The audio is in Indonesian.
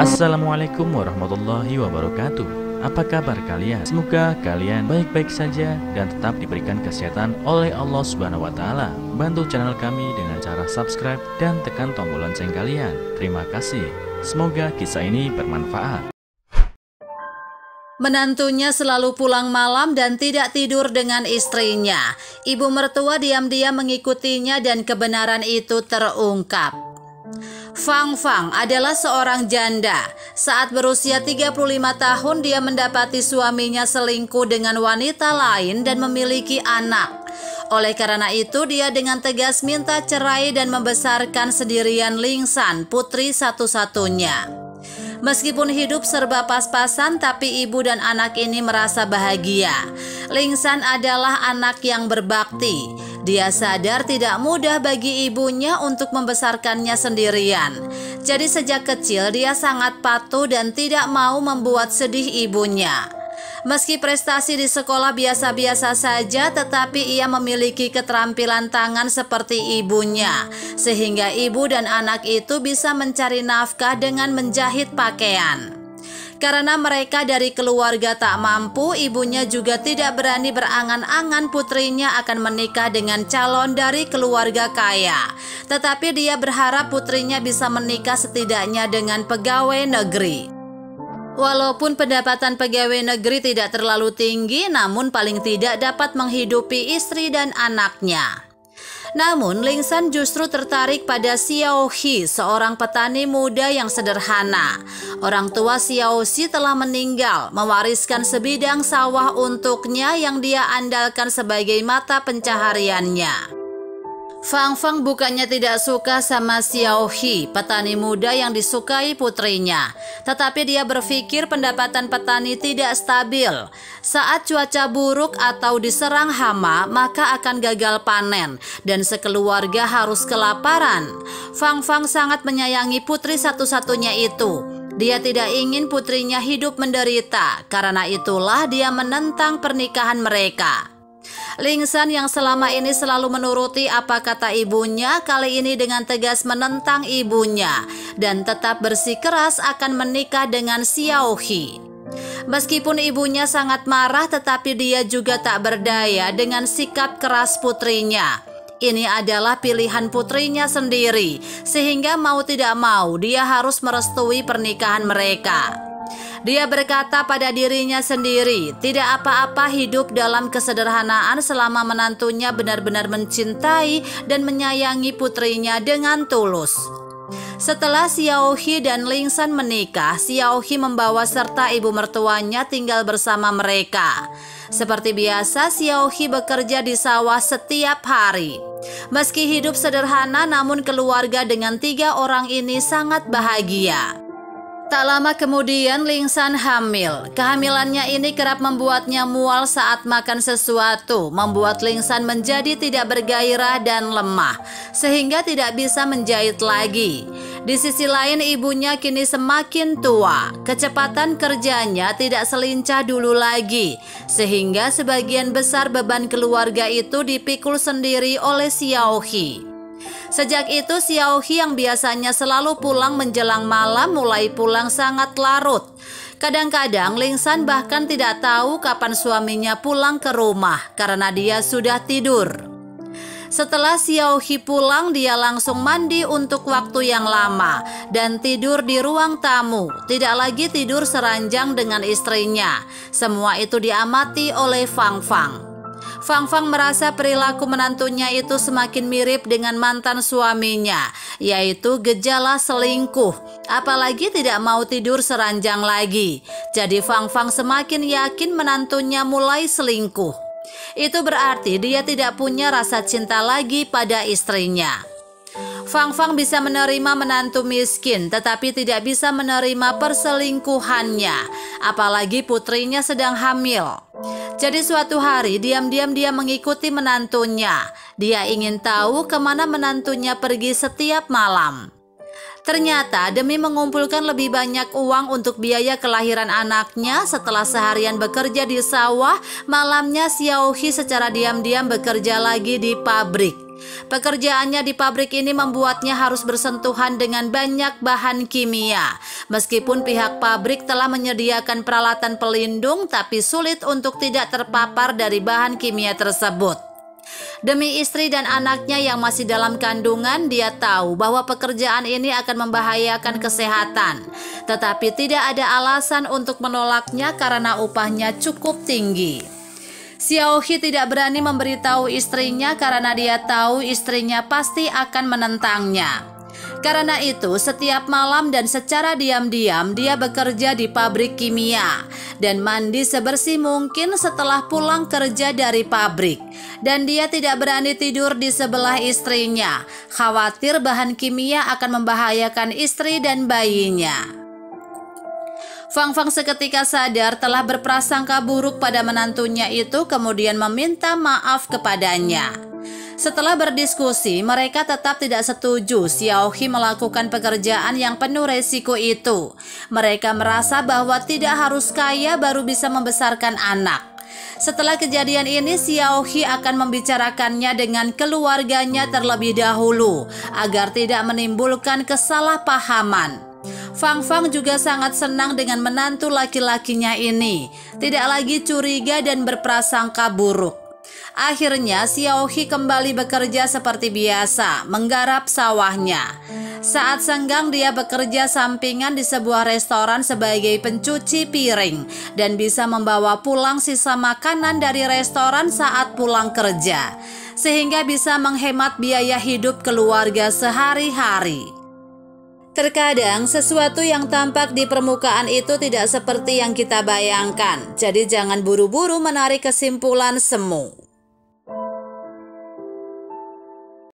Assalamualaikum warahmatullahi wabarakatuh. Apa kabar kalian? Semoga kalian baik-baik saja dan tetap diberikan kesehatan oleh Allah Subhanahu wa Ta'ala. Bantu channel kami dengan cara subscribe dan tekan tombol lonceng kalian. Terima kasih. Semoga kisah ini bermanfaat. Menantunya selalu pulang malam dan tidak tidur dengan istrinya. Ibu mertua diam-diam mengikutinya dan kebenaran itu terungkap. Fang Fang adalah seorang janda. Saat berusia 35 tahun dia mendapati suaminya selingkuh dengan wanita lain dan memiliki anak. Oleh karena itu dia dengan tegas minta cerai dan membesarkan sendirian Lingsan, putri satu-satunya. Meskipun hidup serba pas-pasan, tapi ibu dan anak ini merasa bahagia. Lingsan adalah anak yang berbakti. Dia sadar tidak mudah bagi ibunya untuk membesarkannya sendirian. Jadi sejak kecil dia sangat patuh dan tidak mau membuat sedih ibunya. Meski prestasi di sekolah biasa-biasa saja, tetapi ia memiliki keterampilan tangan seperti ibunya, sehingga ibu dan anak itu bisa mencari nafkah dengan menjahit pakaian. Karena mereka dari keluarga tak mampu, ibunya juga tidak berani berangan-angan putrinya akan menikah dengan calon dari keluarga kaya. Tetapi dia berharap putrinya bisa menikah setidaknya dengan pegawai negeri. Walaupun pendapatan pegawai negeri tidak terlalu tinggi, namun paling tidak dapat menghidupi istri dan anaknya. Namun Lingsan justru tertarik pada Xiao He, seorang petani muda yang sederhana. Orang tua Xiao He telah meninggal, mewariskan sebidang sawah untuknya yang dia andalkan sebagai mata pencahariannya. Fang Fang bukannya tidak suka sama Xiao He, petani muda yang disukai putrinya. Tetapi dia berpikir pendapatan petani tidak stabil. Saat cuaca buruk atau diserang hama, maka akan gagal panen dan sekeluarga harus kelaparan. Fang Fang sangat menyayangi putri satu-satunya itu. Dia tidak ingin putrinya hidup menderita, karena itulah dia menentang pernikahan mereka. Lingsan yang selama ini selalu menuruti apa kata ibunya, kali ini dengan tegas menentang ibunya dan tetap bersikeras akan menikah dengan Xiao He. Meskipun ibunya sangat marah, tetapi dia juga tak berdaya dengan sikap keras putrinya. Ini adalah pilihan putrinya sendiri, sehingga mau tidak mau dia harus merestui pernikahan mereka. Dia berkata pada dirinya sendiri, tidak apa-apa hidup dalam kesederhanaan selama menantunya benar-benar mencintai dan menyayangi putrinya dengan tulus. Setelah Xiao He dan Lingsan menikah, Xiao He membawa serta ibu mertuanya tinggal bersama mereka. Seperti biasa, Xiao He bekerja di sawah setiap hari. Meski hidup sederhana, namun keluarga dengan 3 orang ini sangat bahagia. Tak lama kemudian Lingsan hamil. Kehamilannya ini kerap membuatnya mual saat makan sesuatu, membuat Lingsan menjadi tidak bergairah dan lemah, sehingga tidak bisa menjahit lagi. Di sisi lain ibunya kini semakin tua, kecepatan kerjanya tidak selincah dulu lagi, sehingga sebagian besar beban keluarga itu dipikul sendiri oleh Xiao He. Sejak itu Xiao He yang biasanya selalu pulang menjelang malam mulai pulang sangat larut. Kadang-kadang Lingsan bahkan tidak tahu kapan suaminya pulang ke rumah karena dia sudah tidur. Setelah Xiao He pulang, dia langsung mandi untuk waktu yang lama dan tidur di ruang tamu. Tidak lagi tidur seranjang dengan istrinya. Semua itu diamati oleh Fang Fang. Fang Fang merasa perilaku menantunya itu semakin mirip dengan mantan suaminya, yaitu gejala selingkuh. Apalagi tidak mau tidur seranjang lagi. Jadi Fang Fang semakin yakin menantunya mulai selingkuh. Itu berarti dia tidak punya rasa cinta lagi pada istrinya. Fang Fang bisa menerima menantu miskin, tetapi tidak bisa menerima perselingkuhannya, apalagi putrinya sedang hamil. Jadi suatu hari diam-diam dia mengikuti menantunya. Dia ingin tahu kemana menantunya pergi setiap malam. Ternyata demi mengumpulkan lebih banyak uang untuk biaya kelahiran anaknya, setelah seharian bekerja di sawah, malamnya Xiao He secara diam-diam bekerja lagi di pabrik. Pekerjaannya di pabrik ini membuatnya harus bersentuhan dengan banyak bahan kimia. Meskipun pihak pabrik telah menyediakan peralatan pelindung, tapi sulit untuk tidak terpapar dari bahan kimia tersebut. Demi istri dan anaknya yang masih dalam kandungan, dia tahu bahwa pekerjaan ini akan membahayakan kesehatan. Tetapi tidak ada alasan untuk menolaknya karena upahnya cukup tinggi. Xiaohi tidak berani memberitahu istrinya karena dia tahu istrinya pasti akan menentangnya. Karena itu, setiap malam dan secara diam-diam dia bekerja di pabrik kimia dan mandi sebersih mungkin setelah pulang kerja dari pabrik. Dan dia tidak berani tidur di sebelah istrinya, khawatir bahan kimia akan membahayakan istri dan bayinya. Fang Fang seketika sadar telah berprasangka buruk pada menantunya itu, kemudian meminta maaf kepadanya. Setelah berdiskusi, mereka tetap tidak setuju Xiaohi melakukan pekerjaan yang penuh resiko itu. Mereka merasa bahwa tidak harus kaya baru bisa membesarkan anak. Setelah kejadian ini, Xiaohi akan membicarakannya dengan keluarganya terlebih dahulu agar tidak menimbulkan kesalahpahaman. Fang Fang juga sangat senang dengan menantu laki-lakinya ini, tidak lagi curiga dan berprasangka buruk. Akhirnya Xiaohi kembali bekerja seperti biasa, menggarap sawahnya. Saat senggang dia bekerja sampingan di sebuah restoran sebagai pencuci piring dan bisa membawa pulang sisa makanan dari restoran saat pulang kerja, sehingga bisa menghemat biaya hidup keluarga sehari-hari. Terkadang sesuatu yang tampak di permukaan itu tidak seperti yang kita bayangkan, jadi jangan buru-buru menarik kesimpulan semu.